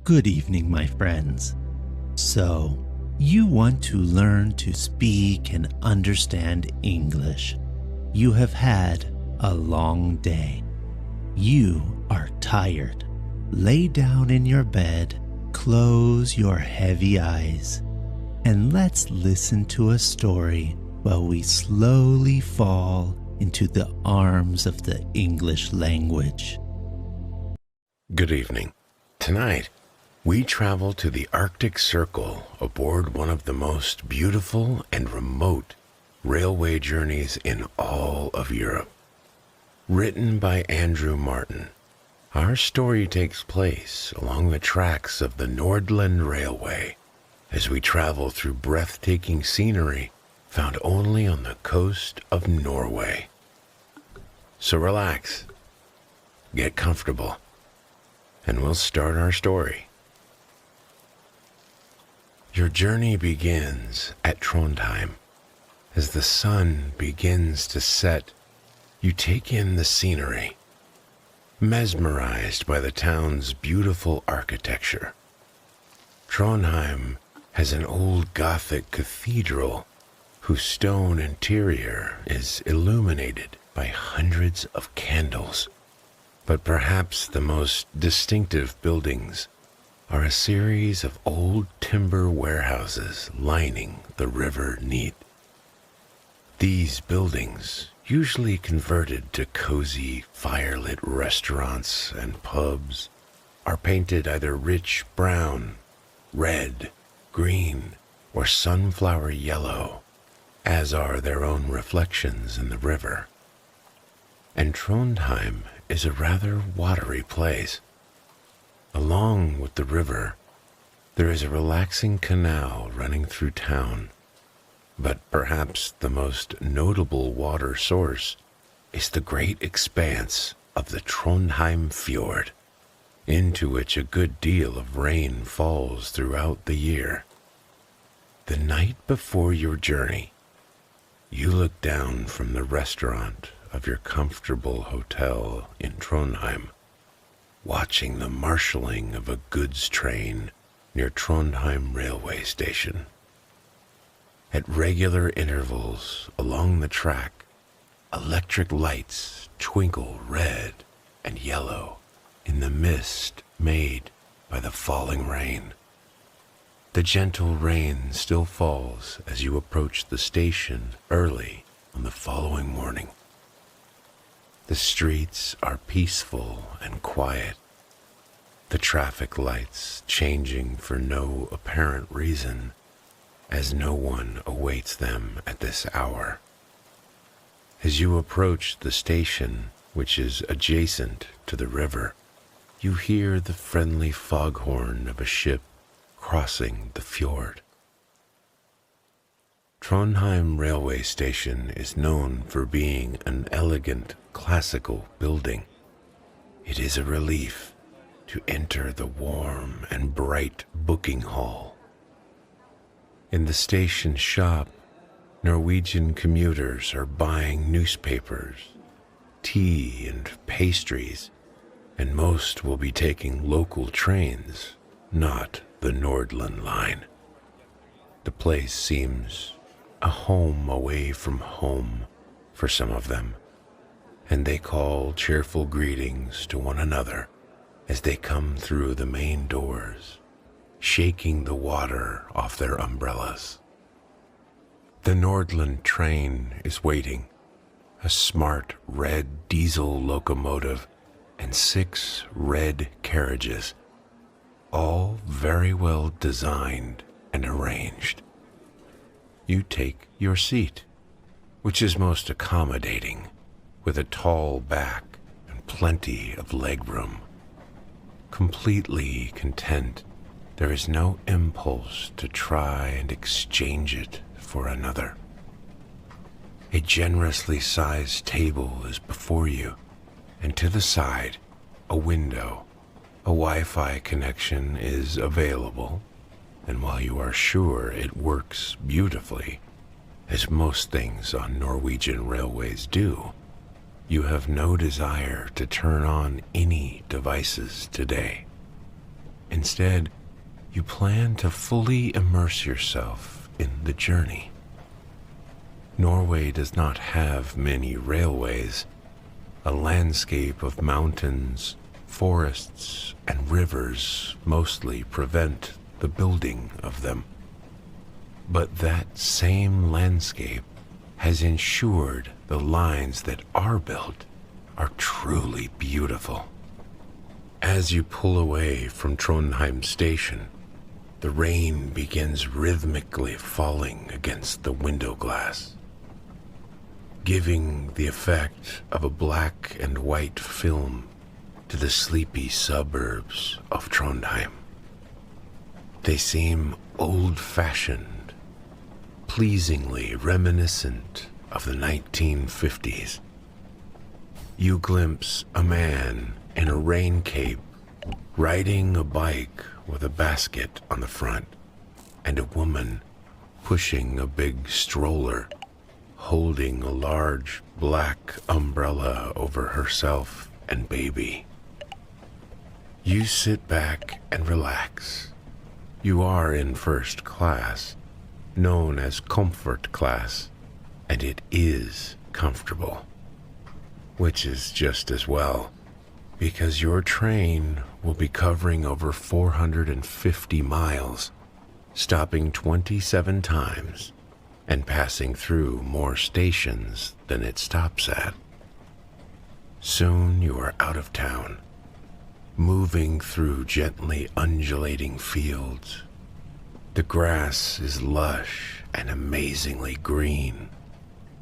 Good evening, my friends. So, you want to learn to speak and understand English. You have had a long day. You are tired. Lay down in your bed, close your heavy eyes, and let's listen to a story while we slowly fall into the arms of the English language. Good evening. Tonight, we travel to the Arctic Circle aboard one of the most beautiful and remote railway journeys in all of Europe. Written by Andrew Martin, our story takes place along the tracks of the Nordland Railway as we travel through breathtaking scenery found only on the coast of Norway. So relax, get comfortable, and we'll start our story. Your journey begins at Trondheim. As the sun begins to set, you take in the scenery, mesmerized by the town's beautiful architecture. Trondheim has an old Gothic cathedral whose stone interior is illuminated by hundreds of candles. But perhaps the most distinctive buildings are a series of old timber warehouses lining the River Neat. These buildings, usually converted to cozy, firelit restaurants and pubs, are painted either rich brown, red, green, or sunflower yellow, as are their own reflections in the river. And Trondheim is a rather watery place. Along with the river, there is a relaxing canal running through town, but perhaps the most notable water source is the great expanse of the Trondheim Fjord, into which a good deal of rain falls throughout the year. The night before your journey, you look down from the restaurant of your comfortable hotel in Trondheim, watching the marshalling of a goods train near Trondheim railway station. At regular intervals along the track, electric lights twinkle red and yellow in the mist made by the falling rain. The gentle rain still falls as you approach the station early on the following morning. The streets are peaceful and quiet, the traffic lights changing for no apparent reason, as no one awaits them at this hour. As you approach the station, which is adjacent to the river, you hear the friendly foghorn of a ship crossing the fjord. Trondheim railway station is known for being an elegant classical building. It is a relief to enter the warm and bright booking hall. In the station shop, Norwegian commuters are buying newspapers, tea and pastries, and most will be taking local trains, not the Nordland line. The place seems a home away from home for some of them, and they call cheerful greetings to one another as they come through the main doors, shaking the water off their umbrellas. The Nordland train is waiting, a smart red diesel locomotive and 6 red carriages, all very well designed and arranged. You take your seat, which is most accommodating, with a tall back and plenty of legroom. Completely content, there is no impulse to try and exchange it for another. A generously sized table is before you, and to the side, a window. A Wi-Fi connection is available, and while you are sure it works beautifully, as most things on Norwegian railways do, you have no desire to turn on any devices today. Instead, you plan to fully immerse yourself in the journey. Norway does not have many railways. A landscape of mountains, forests, and rivers mostly prevent the building of them. But that same landscape has ensured the lines that are built are truly beautiful. As you pull away from Trondheim Station, the rain begins rhythmically falling against the window glass, giving the effect of a black and white film to the sleepy suburbs of Trondheim. They seem old-fashioned, pleasingly reminiscent of the 1950s. You glimpse a man in a rain cape riding a bike with a basket on the front, and a woman pushing a big stroller, holding a large black umbrella over herself and baby. You sit back and relax. You are in first class, known as comfort class, and it is comfortable, which is just as well, because your train will be covering over 450 miles, stopping 27 times and passing through more stations than it stops at. Soon you are out of town, moving through gently undulating fields. The grass is lush and amazingly green.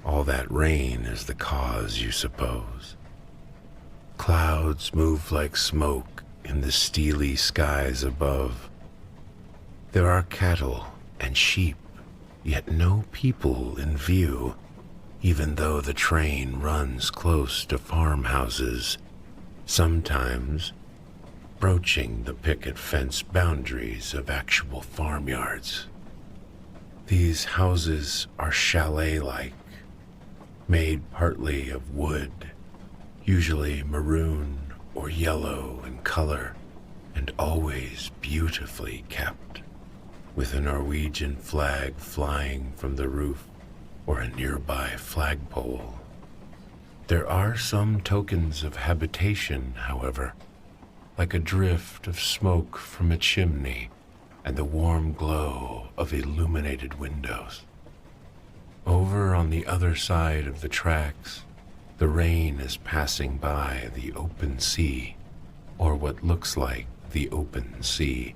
All that rain is the cause, you suppose. Clouds move like smoke in the steely skies above. There are cattle and sheep, yet no people in view, even though the train runs close to farmhouses, sometimes broaching the picket fence boundaries of actual farmyards. These houses are chalet-like, made partly of wood, usually maroon or yellow in color, and always beautifully kept, with a Norwegian flag flying from the roof or a nearby flagpole. There are some tokens of habitation, however, like a drift of smoke from a chimney and the warm glow of illuminated windows. Over on the other side of the tracks, the rain is passing by the open sea, or what looks like the open sea,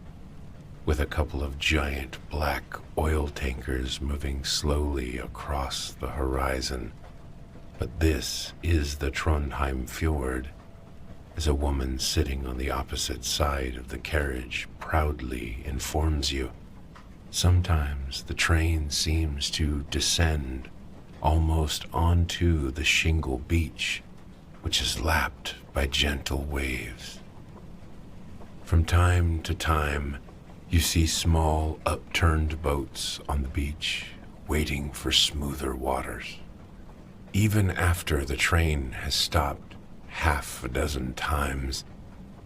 with a couple of giant black oil tankers moving slowly across the horizon. But this is the Trondheim Fjord, as a woman sitting on the opposite side of the carriage proudly informs you. Sometimes the train seems to descend almost onto the shingle beach, which is lapped by gentle waves. From time to time, you see small upturned boats on the beach, waiting for smoother waters. Even after the train has stopped half a dozen times,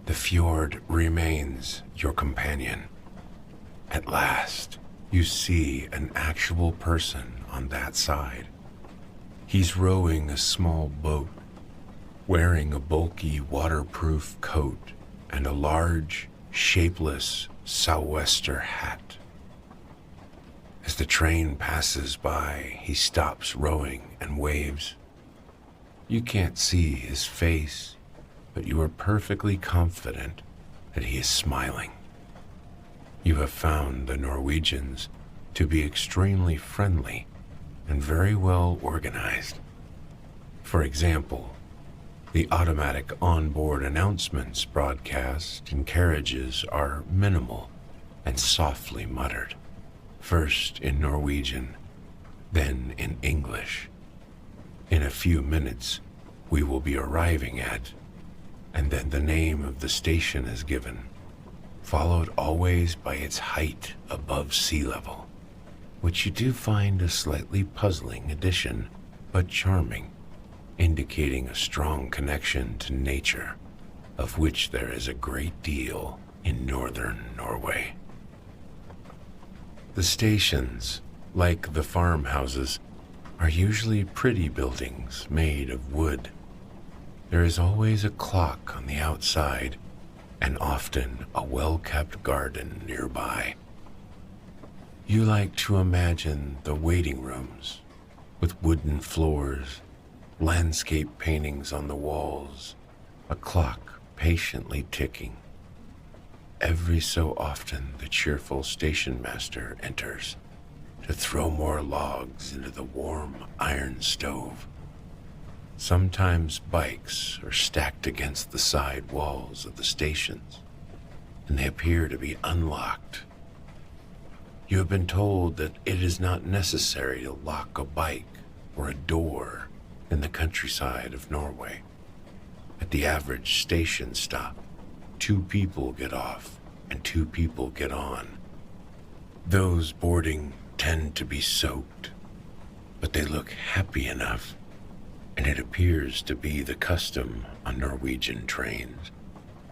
the fjord remains your companion. At last, you see an actual person on that side. He's rowing a small boat, wearing a bulky waterproof coat and a large, shapeless sou'wester hat. As the train passes by, he stops rowing and waves. You can't see his face, but you are perfectly confident that he is smiling. You have found the Norwegians to be extremely friendly and very well organized. For example, the automatic onboard announcements broadcast in carriages are minimal and softly muttered, first in Norwegian, then in English. In a few minutes, we will be arriving at, and then the name of the station is given, followed always by its height above sea level, which you do find a slightly puzzling addition, but charming, indicating a strong connection to nature, of which there is a great deal in northern Norway. The stations, like the farmhouses, are usually pretty buildings made of wood. There is always a clock on the outside and often a well-kept garden nearby. You like to imagine the waiting rooms with wooden floors, landscape paintings on the walls, a clock patiently ticking. Every so often the cheerful station master enters to throw more logs into the warm iron stove. Sometimes bikes are stacked against the side walls of the stations, and they appear to be unlocked. You have been told that it is not necessary to lock a bike or a door in the countryside of Norway. At the average station stop, 2 people get off and 2 people get on. Those boarding tend to be soaked, but they look happy enough, and it appears to be the custom on Norwegian trains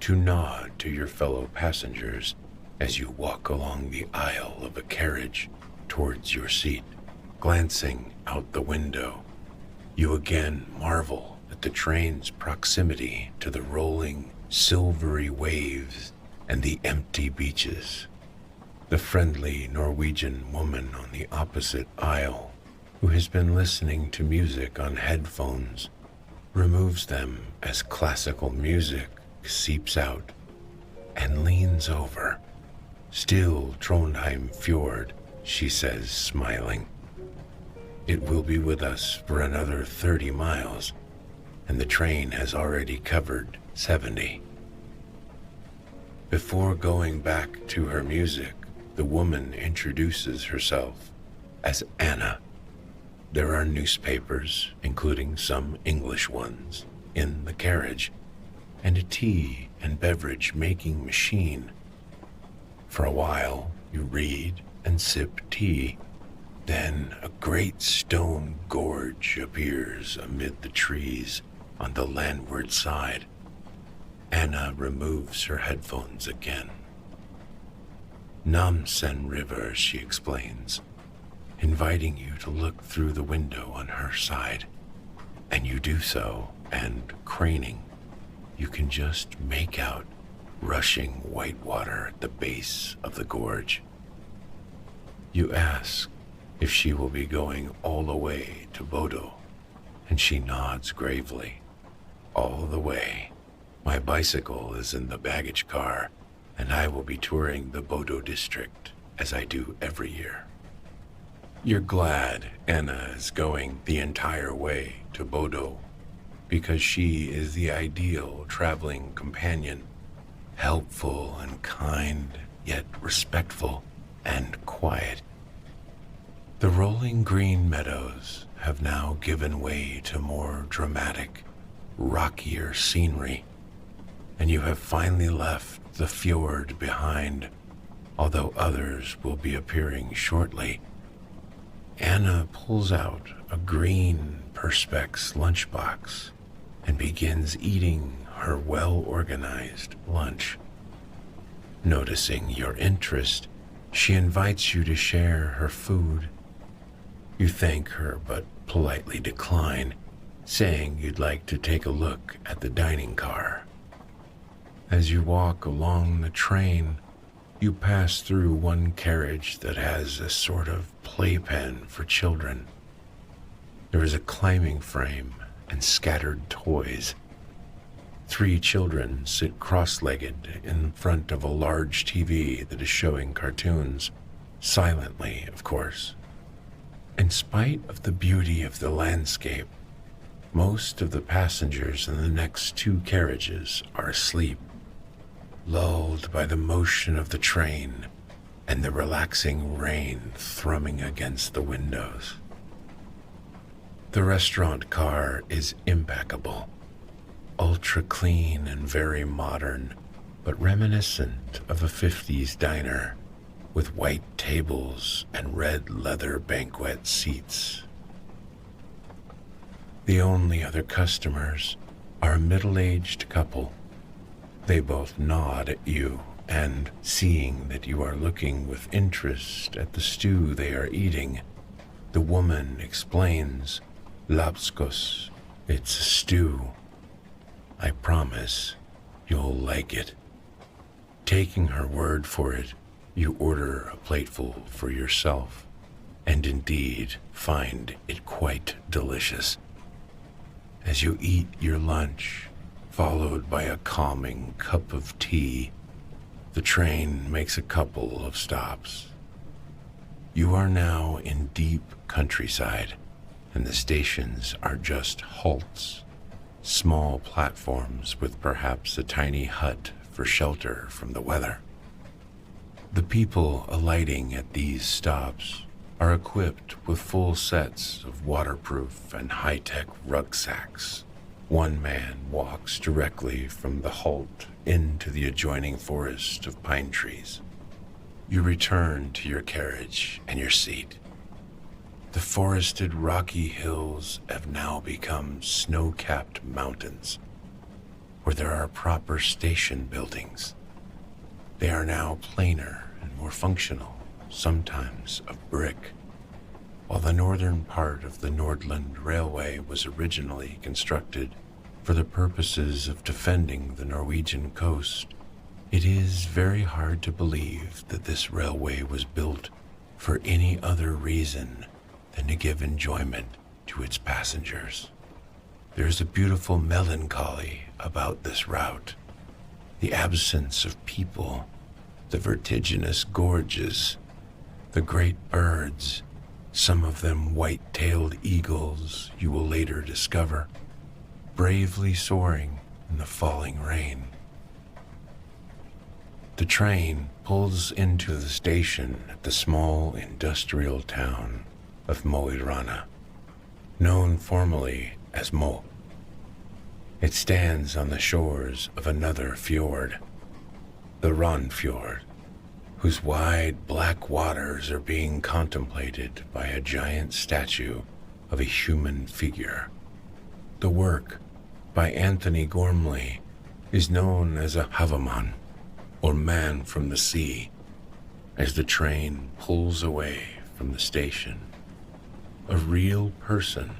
to nod to your fellow passengers as you walk along the aisle of a carriage towards your seat. Glancing out the window, you again marvel at the train's proximity to the rolling, silvery waves and the empty beaches. The friendly Norwegian woman on the opposite aisle, who has been listening to music on headphones, removes them as classical music seeps out and leans over. "Still Trondheim Fjord," she says, smiling. "It will be with us for another 30 miles, and the train has already covered 70. Before going back to her music, the woman introduces herself as Anna. There are newspapers, including some English ones, in the carriage, and a tea and beverage making machine. For a while, you read and sip tea. Then a great stone gorge appears amid the trees on the landward side. Anna removes her headphones again. "Namsen River," she explains, inviting you to look through the window on her side. And you do so, and craning, you can just make out rushing white water at the base of the gorge. You ask if she will be going all the way to Bodo, and she nods gravely. "All the way. My bicycle is in the baggage car, and I will be touring the Bodo district, as I do every year." You're glad Anna is going the entire way to Bodo, because she is the ideal traveling companion, helpful and kind, yet respectful and quiet. The rolling green meadows have now given way to more dramatic, rockier scenery, and you have finally left the fjord behind, although others will be appearing shortly. Anna pulls out a green Perspex lunchbox and begins eating her well-organized lunch. Noticing your interest, she invites you to share her food. You thank her but politely decline, saying you'd like to take a look at the dining car. As you walk along the train, you pass through one carriage that has a sort of playpen for children. There is a climbing frame and scattered toys. 3 children sit cross-legged in front of a large TV that is showing cartoons, silently, of course. In spite of the beauty of the landscape, most of the passengers in the next 2 carriages are asleep, lulled by the motion of the train and the relaxing rain thrumming against the windows. The restaurant car is impeccable, ultra clean and very modern, but reminiscent of a 50s diner, with white tables and red leather banquet seats. The only other customers are a middle-aged couple. They both nod at you and seeing that you are looking with interest at the stew they are eating, the woman explains, "Lapskos, it's a stew. I promise you'll like it." Taking her word for it, you order a plateful for yourself, and indeed find it quite delicious. As you eat your lunch, followed by a calming cup of tea, the train makes a couple of stops. You are now in deep countryside, and the stations are just halts, small platforms with perhaps a tiny hut for shelter from the weather. The people alighting at these stops are equipped with full sets of waterproof and high-tech rucksacks. One man walks directly from the halt into the adjoining forest of pine trees. You return to your carriage and your seat. The forested rocky hills have now become snow-capped mountains, where there are proper station buildings. They are now plainer and more functional, sometimes of brick. While the northern part of the Nordland Railway was originally constructed for the purposes of defending the Norwegian coast, it is very hard to believe that this railway was built for any other reason than to give enjoyment to its passengers. There is a beautiful melancholy about this route, the absence of people, the vertiginous gorges, the great birds, some of them white-tailed eagles you will later discover, bravely soaring in the falling rain. The train pulls into the station at the small industrial town of Mo i Rana, known formally as Mo. It stands on the shores of another fjord, the Ranfjord, whose wide black waters are being contemplated by a giant statue of a human figure. The work, by Anthony Gormley, is known as a Havaman, or man from the sea, as the train pulls away from the station. A real person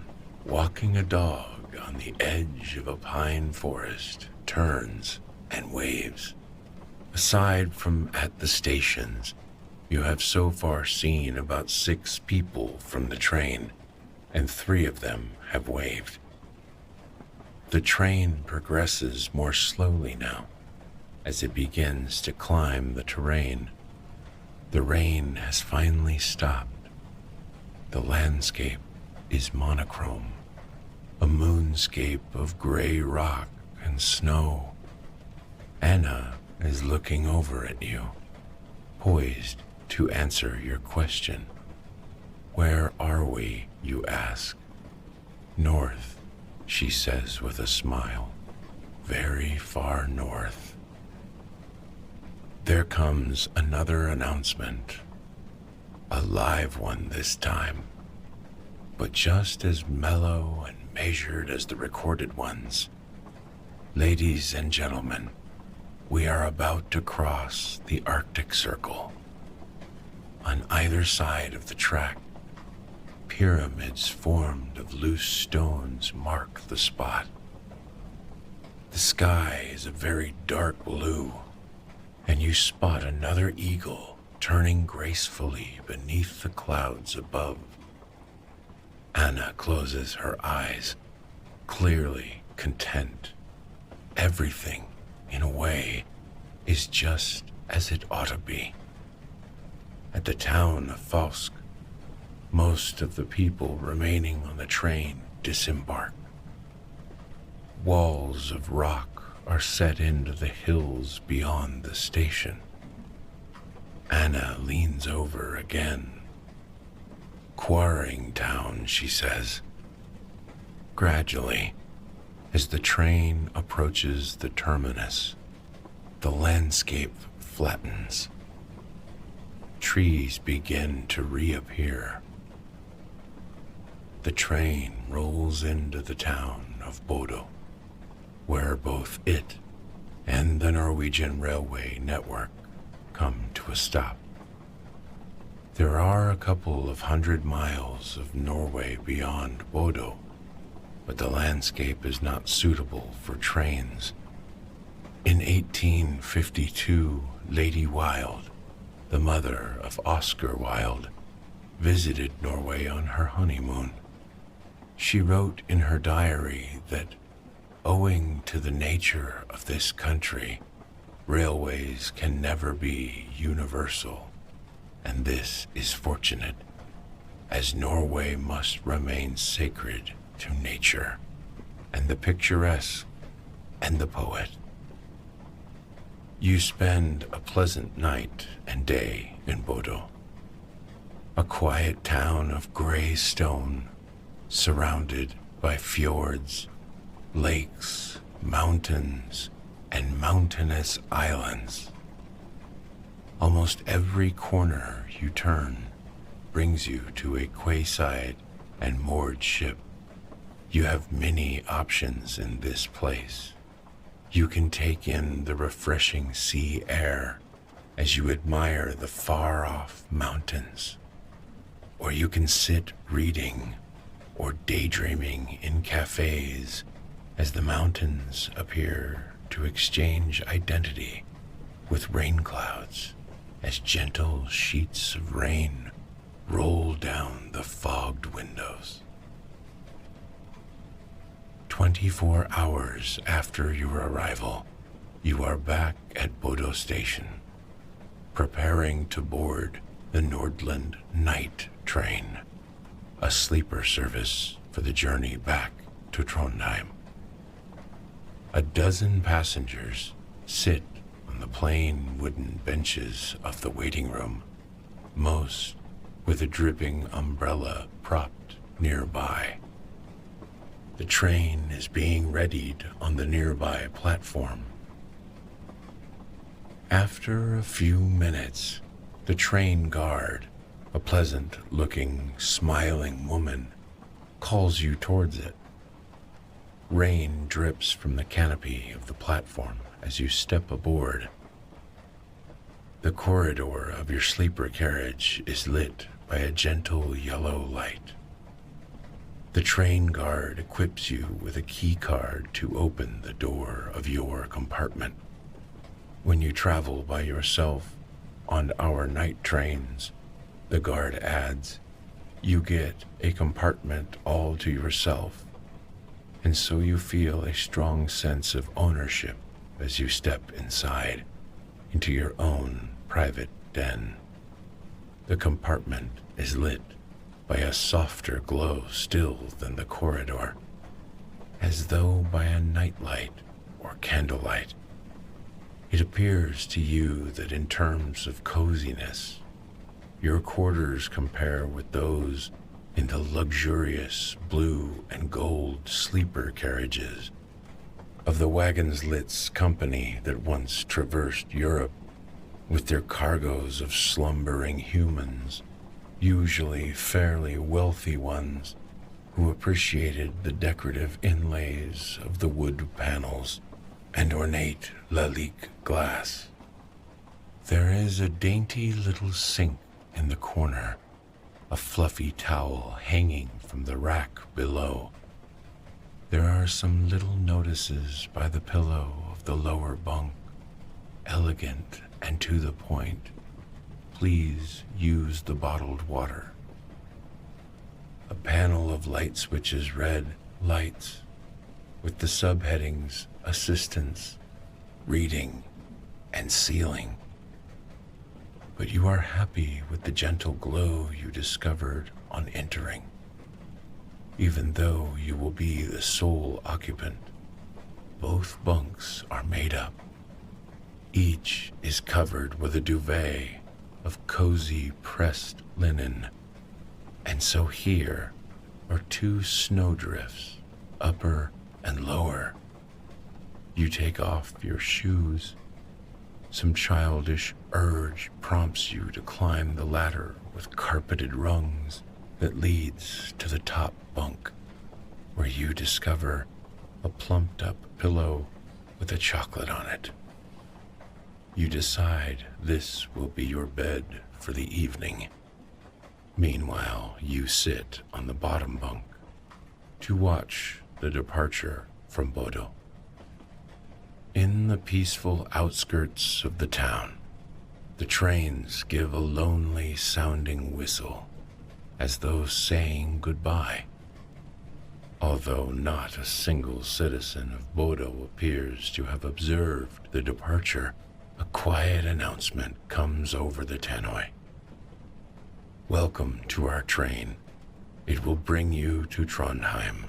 walking a dog on the edge of a pine forest turns and waves. Aside from at the stations, you have so far seen about 6 people from the train, and 3 of them have waved. The train progresses more slowly now, as it begins to climb the terrain. The rain has finally stopped. The landscape is monochrome, a moonscape of gray rock and snow. Anna is looking over at you, poised to answer your question. "Where are we?" you ask. "North," she says with a smile. "Very far north." There comes another announcement, a live one this time, but just as mellow and measured as the recorded ones. "Ladies and gentlemen, we are about to cross the Arctic Circle. On either side of the track, pyramids formed of loose stones mark the spot. The sky is a very dark blue, and you spot another eagle turning gracefully beneath the clouds above. Anna closes her eyes, clearly content. Everything, in a way, is just as it ought to be. At the town of Falsk, most of the people remaining on the train disembark. Walls of rock are set into the hills beyond the station. Anna leans over again. "Quarrying town," she says. Gradually, as the train approaches the terminus, the landscape flattens. Trees begin to reappear. The train rolls into the town of Bodo, where both it and the Norwegian railway network come to a stop. There are a couple of 100 miles of Norway beyond Bodo, but the landscape is not suitable for trains. In 1852, Lady Wilde, the mother of Oscar Wilde, visited Norway on her honeymoon. She wrote in her diary that, owing to the nature of this country, railways can never be universal, and this is fortunate, as Norway must remain sacred to nature, and the picturesque, and the poet. You spend a pleasant night and day in Bodo, a quiet town of gray stone, surrounded by fjords, lakes, mountains, and mountainous islands. Almost every corner you turn brings you to a quayside and moored ship. You have many options in this place. You can take in the refreshing sea air as you admire the far-off mountains, or you can sit reading or daydreaming in cafes as the mountains appear to exchange identity with rain clouds as gentle sheets of rain roll down the fogged windows. 24 hours after your arrival, you are back at Bodo Station, preparing to board the Nordland night train, a sleeper service for the journey back to Trondheim. A dozen passengers sit on the plain wooden benches of the waiting room, most with a dripping umbrella propped nearby. The train is being readied on the nearby platform. After a few minutes, the train guard, a pleasant-looking, smiling woman, calls you towards it. Rain drips from the canopy of the platform as you step aboard. The corridor of your sleeper carriage is lit by a gentle yellow light. The train guard equips you with a key card to open the door of your compartment. When you travel by yourself on our night trains, the guard adds, you get a compartment all to yourself, and so you feel a strong sense of ownership as you step inside into your own private den. The compartment is lit by a softer glow still than the corridor, as though by a nightlight or candlelight. It appears to you that in terms of coziness, your quarters compare with those in the luxurious blue and gold sleeper carriages of the Wagenslitz company that once traversed Europe with their cargoes of slumbering humans, usually fairly wealthy ones who appreciated the decorative inlays of the wood panels and ornate Lalique glass. There is a dainty little sink in the corner, a fluffy towel hanging from the rack below. There are some little notices by the pillow of the lower bunk, elegant and to the point. Please use the bottled water. A panel of light switches read lights with the subheadings assistance, reading, and sealing. But you are happy with the gentle glow you discovered on entering. Even though you will be the sole occupant, both bunks are made up. Each is covered with a duvet of cozy pressed linen, and so here are two snowdrifts, upper and lower. You take off your shoes. Some childish urge prompts you to climb the ladder with carpeted rungs that leads to the top bunk, where you discover a plumped-up pillow with a chocolate on it. You decide this will be your bed for the evening. Meanwhile, you sit on the bottom bunk to watch the departure from Bodo. In the peaceful outskirts of the town, the trains give a lonely sounding whistle as though saying goodbye. Although not a single citizen of Bodo appears to have observed the departure, a quiet announcement comes over the tannoy. Welcome to our train. It will bring you to Trondheim.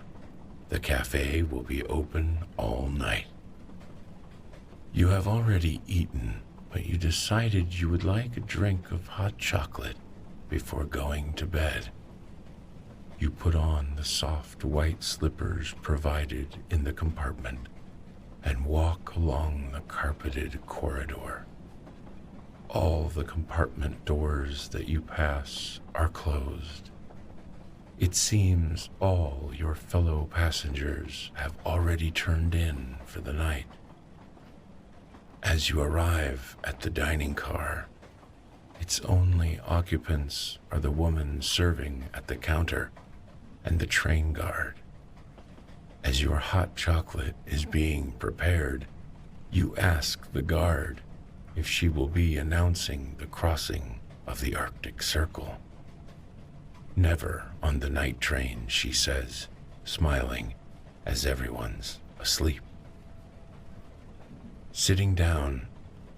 The cafe will be open all night. You have already eaten, but you decided you would like a drink of hot chocolate before going to bed. You put on the soft white slippers provided in the compartment and walk along the carpeted corridor. All the compartment doors that you pass are closed. It seems all your fellow passengers have already turned in for the night. As you arrive at the dining car, its only occupants are the woman serving at the counter and the train guard. As your hot chocolate is being prepared, you ask the guard if she will be announcing the crossing of the Arctic Circle. Never on the night train, she says, smiling as everyone's asleep. Sitting down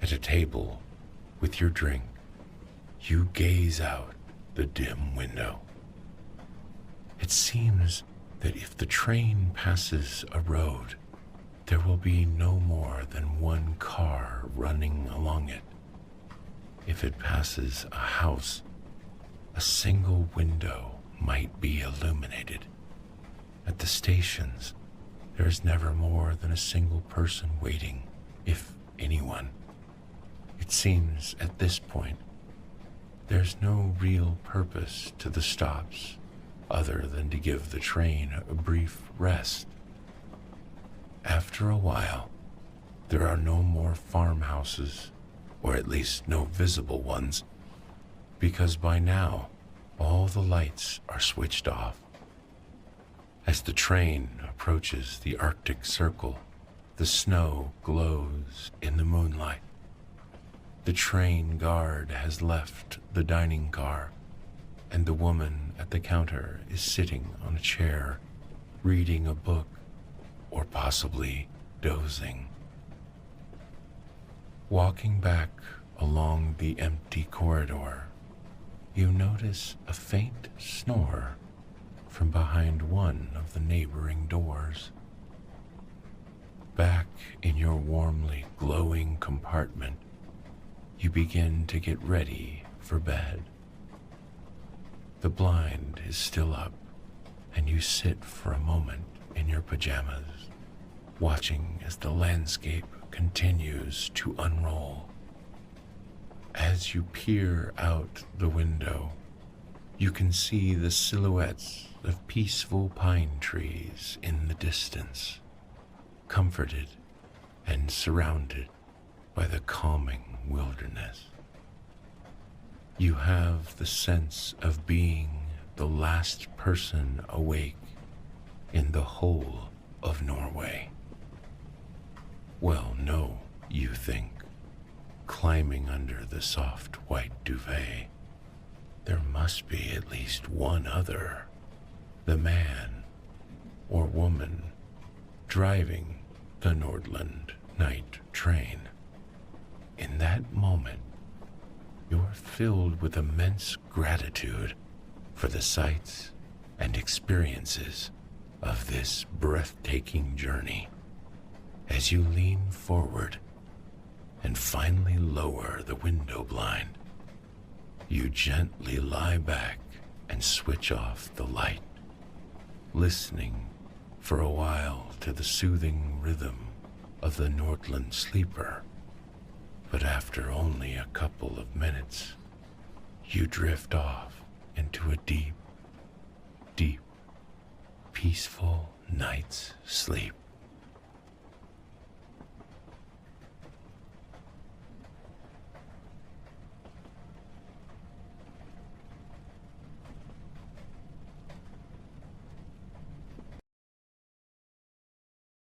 at a table with your drink, you gaze out the dim window. It seems that if the train passes a road, there will be no more than one car running along it. If it passes a house, a single window might be illuminated. At the stations, there is never more than a single person waiting, if anyone. It seems at this point, there's no real purpose to the stops other than to give the train a brief rest. After a while, there are no more farmhouses, or at least no visible ones, because by now all the lights are switched off. As the train approaches the Arctic Circle, the snow glows in the moonlight. The train guard has left the dining car, and the woman at the counter is sitting on a chair, reading a book, or possibly dozing. Walking back along the empty corridor, you notice a faint snore from behind one of the neighboring doors. Back in your warmly glowing compartment, you begin to get ready for bed. The blind is still up, and you sit for a moment in your pajamas, watching as the landscape continues to unroll. As you peer out the window, you can see the silhouettes of peaceful pine trees in the distance, comforted and surrounded by the calming wilderness. You have the sense of being the last person awake in the whole of Norway. Well, no, you think, climbing under the soft white duvet. There must be at least one other, the man or woman driving the Nordland night train. In that moment, you're filled with immense gratitude for the sights and experiences of this breathtaking journey. As you lean forward and finally lower the window blind, you gently lie back and switch off the light, listening for a while to the soothing rhythm of the Nordland sleeper. But after only a couple of minutes, you drift off into a deep, deep, peaceful night's sleep.